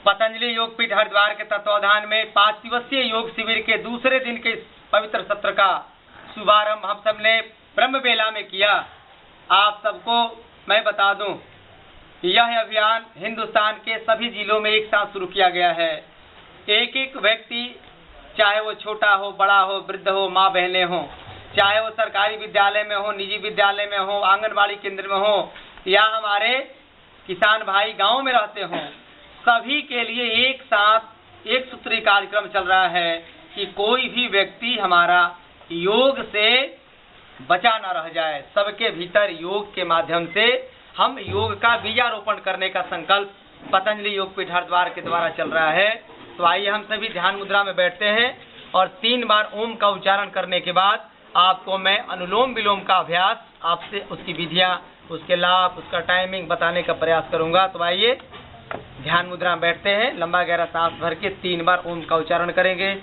पतंजलि योगपीठ हरिद्वार के तत्वाधान में 5 दिवसीय योग शिविर के दूसरे दिन के पवित्र सत्र का शुभारंभ हम सबने ब्रह्म बेला में किया। आप सबको मैं बता दूं, यह अभियान हिंदुस्तान के सभी जिलों में एक साथ शुरू किया गया है। एक एक व्यक्ति, चाहे वो छोटा हो, बड़ा हो, वृद्ध हो, माँ बहनें हो, चाहे वो सरकारी विद्यालय में हो, निजी विद्यालय में हो, आंगनबाड़ी केंद्र में हो, या हमारे किसान भाई गांव में रहते हों, सभी के लिए एक साथ एक सूत्री कार्यक्रम चल रहा है कि कोई भी व्यक्ति हमारा योग से बचा न रह जाए। सबके भीतर योग के माध्यम से हम योग का बीजारोपण करने का संकल्प पतंजलि योगपीठ हरिद्वार के द्वारा चल रहा है। तो आइए हम सभी ध्यान मुद्रा में बैठते हैं और 3 बार ओम का उच्चारण करने के बाद आपको मैं अनुलोम विलोम का अभ्यास, आपसे उसकी विधियाँ, उसके लाभ, उसका टाइमिंग बताने का प्रयास करूंगा। तो आइए ध्यान मुद्रा में बैठते हैं, लंबा गहरा सांस भर के 3 बार ओम का उच्चारण करेंगे।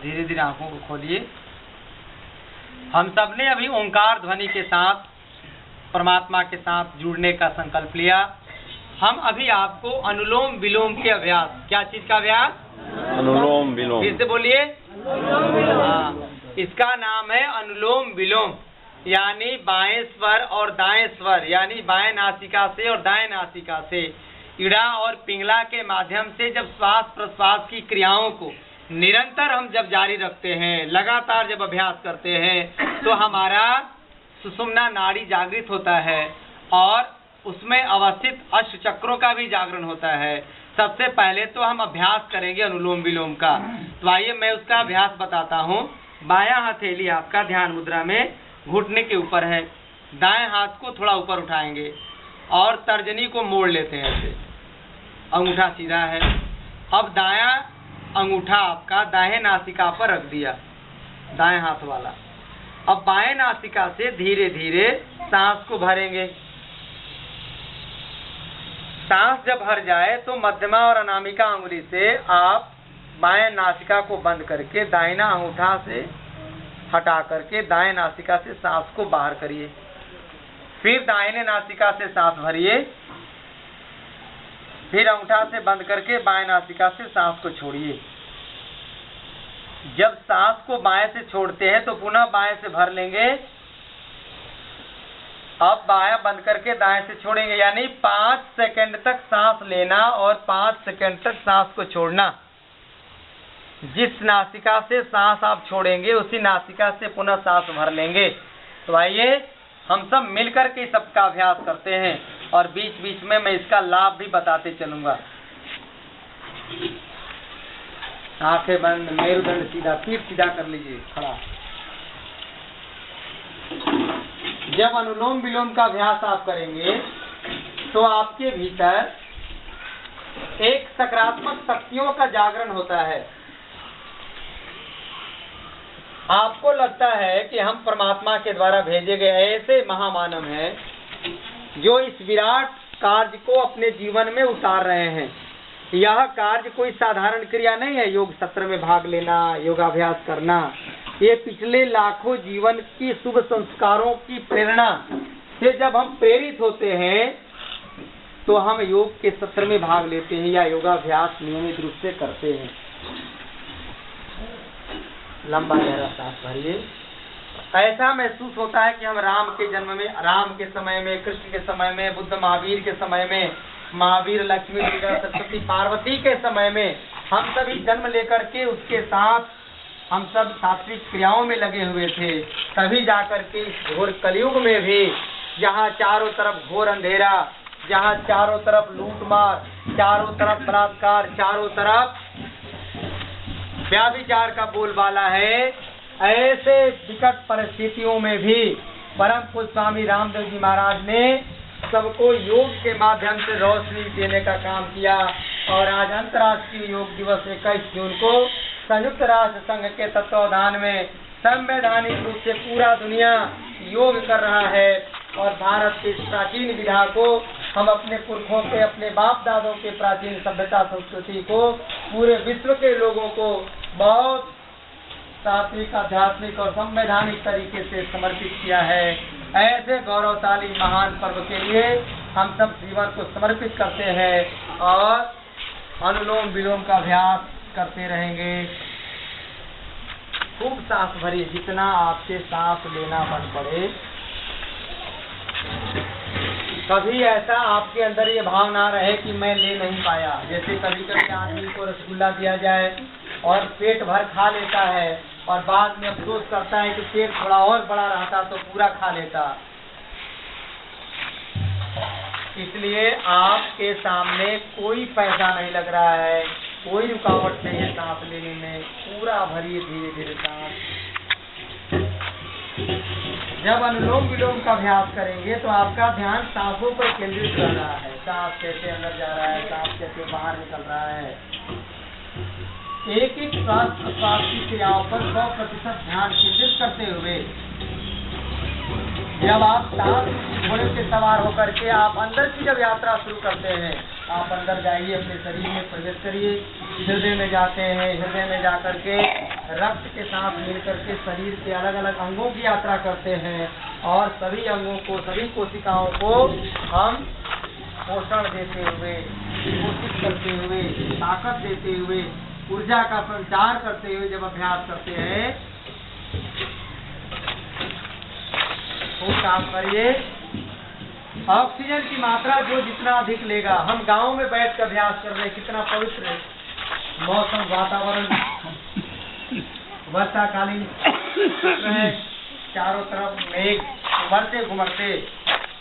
धीरे धीरे आंखों को खोलिए। हम सब ने अभी ओंकार ध्वनि के साथ परमात्मा के साथ जुड़ने का संकल्प लिया। हम अभी आपको अनुलोम विलोम के अभ्यास, क्या चीज का अभ्यास? अनुलोम विलोम। फिर से बोलिए। हाँ, इसका नाम है अनुलोम विलोम, यानी बाएं स्वर और दाएं स्वर, यानी बाएं नासिका से और दाएं नासिका से इड़ा और पिंगला के माध्यम से जब श्वास प्रश्वास की क्रियाओं को निरंतर हम जब जारी रखते हैं, लगातार जब अभ्यास करते हैं, तो हमारा सुषुम्ना नाड़ी जागृत होता है और उसमें अवस्थित अष्ट चक्रों का भी जागरण होता है। सबसे पहले तो हम अभ्यास करेंगे अनुलोम विलोम का। तो आइए मैं उसका अभ्यास बताता हूँ। बायां हथेली आपका ध्यान मुद्रा में घुटने के ऊपर है, दाएं हाथ को थोड़ा ऊपर उठाएंगे और तर्जनी को मोड़ लेते हैं ऐसे, अंगूठा सीधा है। अब दायां अंगूठा आपका दाएं नासिका पर रख दिया, दाएं हाथ वाला। अब बाएं नासिका से धीरे धीरे सांस को भरेंगे। सांस जब भर जाए तो मध्यमा और अनामिका अंगुली से आप बाएं नासिका को बंद करके दाहिना अंगूठा से हटा करके दाएं नासिका से सांस को बाहर करिए। फिर दाहिने नासिका से सांस भरिए, फिर अंगूठा से बंद करके बाएं नासिका से सांस को छोड़िए। जब सांस को बाएं से छोड़ते हैं तो पुनः बाएं से भर लेंगे। अब बायां बंद करके दाएं से छोड़ेंगे, यानी 5 सेकंड तक सांस लेना और 5 सेकंड तक सांस को छोड़ना। जिस नासिका से सांस आप छोड़ेंगे उसी नासिका से पुनः सांस भर लेंगे। तो आइए हम सब मिलकर के सबका अभ्यास करते हैं और बीच बीच में मैं इसका लाभ भी बताते चलूंगा। आंखें बंद, मेरुदंड सीधा, पीठ सीधा कर लीजिए, खड़ा। जब अनुलोम विलोम का अभ्यास आप करेंगे तो आपके भीतर एक सकारात्मक शक्तियों का जागरण होता है। आपको लगता है कि हम परमात्मा के द्वारा भेजे गए ऐसे महामानव हैं जो इस विराट कार्य को अपने जीवन में उतार रहे हैं। यह कार्य कोई साधारण क्रिया नहीं है। योग सत्र में भाग लेना, योगाभ्यास करना, ये पिछले लाखों जीवन की शुभ संस्कारों की प्रेरणा से जब हम प्रेरित होते हैं तो हम योग के सत्र में भाग लेते हैं या योगाभ्यास नियमित रूप से करते हैं। लंबा गहरा सांस भरिए। ऐसा महसूस होता है कि हम राम के जन्म में, राम के समय में, कृष्ण के समय में, बुद्ध महावीर के समय में, महावीर, लक्ष्मी, दुर्गा, सरस्वती, पार्वती के समय में हम सभी जन्म लेकर के उसके साथ हम सब सात्विक क्रियाओं में लगे हुए थे। तभी जाकर के इस घोर कलयुग में भी जहाँ चारों तरफ घोर अंधेरा, जहाँ चारों तरफ लूटमार, चारों तरफ बलात्कार, चारों तरफ व्याभिचार का बोलबाला है, ऐसे विकट परिस्थितियों में भी परम पूज्य स्वामी रामदेव जी महाराज ने सबको योग के माध्यम से रोशनी देने का काम किया। और आज अंतर्राष्ट्रीय योग दिवस 21 जून को संयुक्त राष्ट्र संघ के तत्वावधान में संवैधानिक रूप से पूरा दुनिया योग कर रहा है। और भारत की प्राचीन विधा को, हम अपने पुरखों के, अपने बाप दादों के प्राचीन सभ्यता संस्कृति को पूरे विश्व के लोगों को बहुत सात्विक, आध्यात्मिक और संवैधानिक तरीके से समर्पित किया है। ऐसे गौरवशाली महान पर्व के लिए हम सब जीवन को समर्पित करते हैं और अनुलोम विलोम का अभ्यास करते रहेंगे। खूब सांस भरिए, जितना आपसे सांस लेना मन पड़े। कभी ऐसा आपके अंदर ये भाव ना रहे कि मैं ले नहीं पाया। जैसे कभी कभी आदमी को रसगुल्ला दिया जाए और पेट भर खा लेता है और बाद में अफसोस करता है कि पेट थोड़ा और बड़ा रहता तो पूरा खा लेता। इसलिए आपके सामने कोई पैसा नहीं लग रहा है, कोई रुकावट नहीं है सांस लेने में। पूरा भरिए धीरे धीरे सांस। जब अनुलोम विलोम का अभ्यास करेंगे तो आपका ध्यान सांसों पर केंद्रित कर रहा है। सांस कैसे अंदर जा रहा है, सांस कैसे बाहर निकल रहा है। एक एक श्वास प्रश्वास की क्रियाओं पर 100% ध्यान केंद्रित करते हुए जब आप सांस घोड़े से सवार होकर के आप अंदर की जब यात्रा शुरू करते हैं, आप अंदर जाइए, अपने शरीर में प्रवेश करिए, हृदय में जाते हैं। हृदय में जाकर के रक्त के साथ मिलकर के शरीर के अलग अलग अंगों की यात्रा करते हैं और सभी अंगों को, सभी कोशिकाओं को हम पोषण देते हुए, पोषित करते हुए, ताकत देते हुए, ऊर्जा का संचार करते हुए जब अभ्यास करते हैं। खूब काम करिए। ऑक्सीजन की मात्रा जो जितना अधिक लेगा, हम गांव में बैठ कर अभ्यास कर रहे हैं, कितना पवित्र मौसम, वातावरण, वर्षाकालीन है, चारों तरफ मेघ उमड़ते घुमड़ते,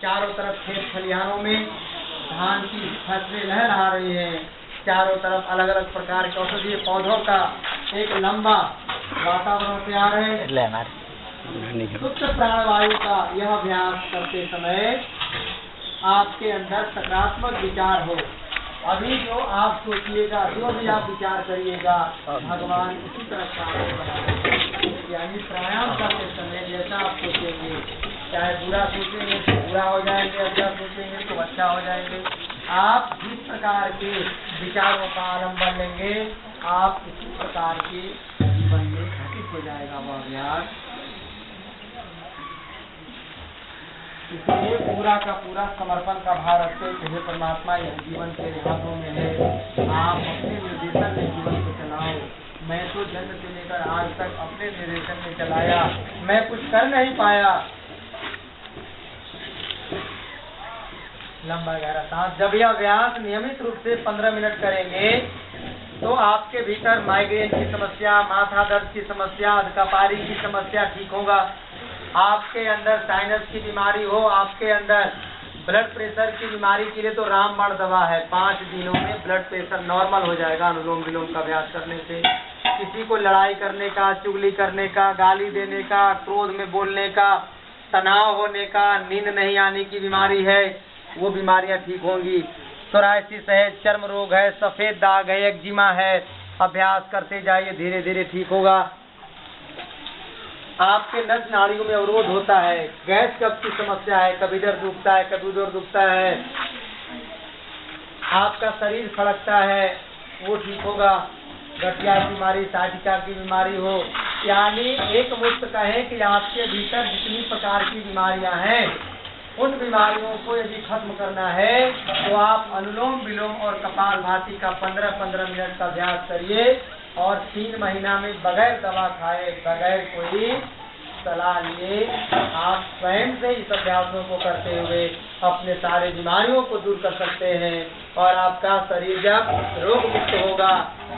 चारों तरफ खेत खलिहानों में धान की फसलें लहरा रही हैं, चारों तरफ अलग अलग प्रकार के औषधीय पौधों का एक लंबा वातावरण तैयार है। शुद्ध प्राणवायु का यह अभ्यास करते समय आपके अंदर सकारात्मक विचार हो। अभी जो आप सोचिएगा, जो भी आप विचार करिएगा, भगवान उसी तरह काम बनाएंगे। यानी प्राणायाम करते समय जैसा आप सोचेंगे, चाहे बुरा सोचेंगे तो बुरा हो जाएंगे, अच्छा सोचेंगे तो अच्छा हो जाएंगे। आप जिस प्रकार के विचारों का आलम्बन लेंगे, आप इसी प्रकार के जीवन में घटित हो जाएगा वह अभ्यास। इसलिए पूरा का पूरा समर्पण का भाव रखते हुए परमात्मा यह जीवन तेरे हाथों में है, आप अपने निर्देशन में जीवन को चलाओ। मैं तो जन्म से लेकर आज तक अपने निर्देशन में चलाया, मैं कुछ कर नहीं पाया। लंबा गहरा सांस। जब यह अभ्यास नियमित रूप से 15 मिनट करेंगे तो आपके भीतर माइग्रेन की समस्या, माथा दर्द की समस्या, अधकपारी की समस्या ठीक होगा। आपके अंदर साइनस की बीमारी हो, आपके अंदर ब्लड प्रेशर की बीमारी के लिए तो रामबाण दवा है। 5 दिनों में ब्लड प्रेशर नॉर्मल हो जाएगा अनुलोम विलोम का अभ्यास करने से। किसी को लड़ाई करने का, चुगली करने का, गाली देने का, क्रोध में बोलने का, तनाव होने का, नींद नहीं आने की बीमारी है, वो बीमारियां ठीक होंगी। सोराइसिस है, चर्म रोग है, सफेद दाग है, एक्जिमा है, अभ्यास करते जाइए, धीरे धीरे ठीक होगा। आपके नस नाड़ियों में अवरोध होता है, गैस कब्ज की समस्या है, कभी इधर दुखता है, कभी उधर दुखता है, आपका शरीर फड़कता है, वो ठीक होगा। गठिया बीमारी, साइटिका की बीमारी हो, यानी एक मुक्त कहें कि आपके भीतर जितनी प्रकार की बीमारियां हैं, उन बीमारियों को यदि खत्म करना है तो आप अनुलोम विलोम और कपालभाति का 15-15 मिनट का अभ्यास करिए और 3 महीना में बगैर दवा खाए, बगैर कोई सलाह लिए आप स्वयं से इस अभ्यासों को करते हुए अपने सारे बीमारियों को दूर कर सकते हैं। और आपका शरीर जब रोग मुक्त होगा,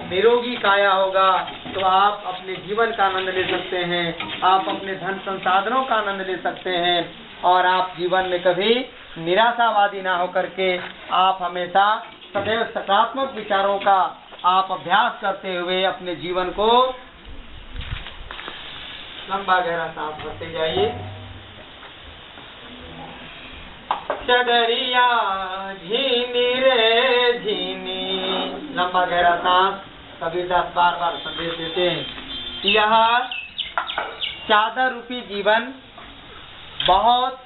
निरोगी काया होगा, तो आप अपने जीवन का आनंद ले सकते हैं, आप अपने धन संसाधनों का आनंद ले सकते हैं, और आप जीवन में कभी निराशावादी ना होकर के आप हमेशा सदैव सकारात्मक विचारों का आप अभ्यास करते हुए अपने जीवन को लंबा गहरा सांस भरते जाइए। चदरिया झीनी रे झीनी, लंबा गहरा सांस कबीरदास बार बार संदेश देते हैं। यह चादर रूपी जीवन बहुत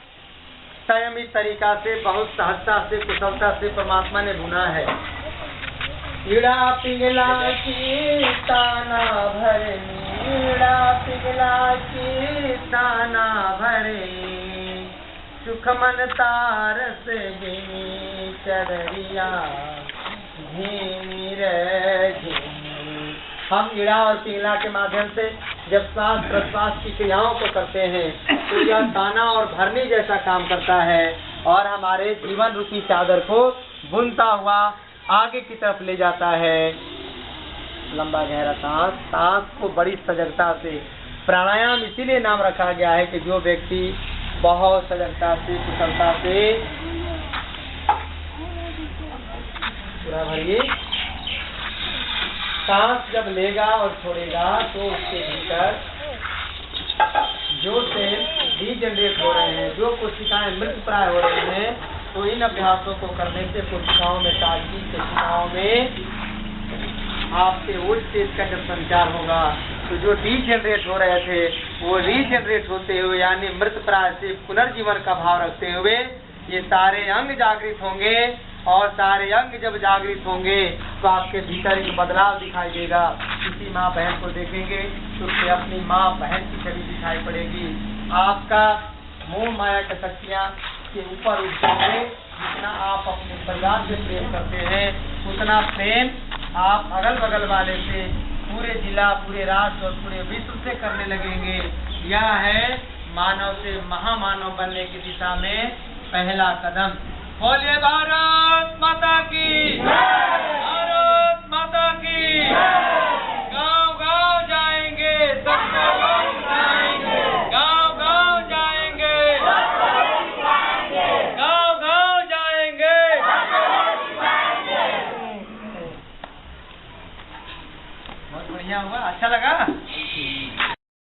संयमित तरीका से, बहुत सहजता से, कुशलता से परमात्मा ने बुना है। ईड़ा पिघला की ताना भरनी, ईड़ा पिघला की ताना भरनी, सुख मन तार से गिनी चदरिया झीनी रे झीनी। हम ईड़ा और पिघला के माध्यम से जब श्वास प्रश्वास की क्रियाओं को करते हैं तो यह दाना और भरनी जैसा काम करता है और हमारे जीवन रूपी चादर को बुनता हुआ आगे की तरफ ले जाता है। लंबा गहरा सांस, सांस को बड़ी सजगता से, प्राणायाम इसीलिए नाम रखा गया है कि जो व्यक्ति बहुत सजगता से, कुशलता से पूरा भरिए, सांस जब लेगा और छोड़ेगा तो उसके भीतर जो सेल डीजनरेट हो रहे हैं, जो कोशिकाएं मृत प्राय हो रही हैं, तो इन अभ्यासों को करने से कोशिकाओं में ताजगी, कोशिकाओं में आपके उच्च तेज का जब संचार होगा तो जो डीजनरेट हो रहे थे वो रीजनरेट होते हुए यानी मृत प्राय से पुनर्जीवन का भाव रखते हुए ये सारे अंग जागृत होंगे और सारे अंग जब जागृत होंगे तो आपके भीतर एक बदलाव दिखाई देगा। किसी माँ बहन को देखेंगे तो उससे अपनी माँ बहन की छवि दिखाई पड़ेगी। आपका मोह माया की शक्तियाँ के ऊपर उठ जाएंगे। जितना आप अपने परिवार से प्रेम करते हैं उतना प्रेम आप अगल बगल वाले से, पूरे जिला, पूरे राष्ट्र और पूरे विश्व से करने लगेंगे। यह है मानव से महामानव बनने की दिशा में पहला कदम। बोलिए भारत माता की।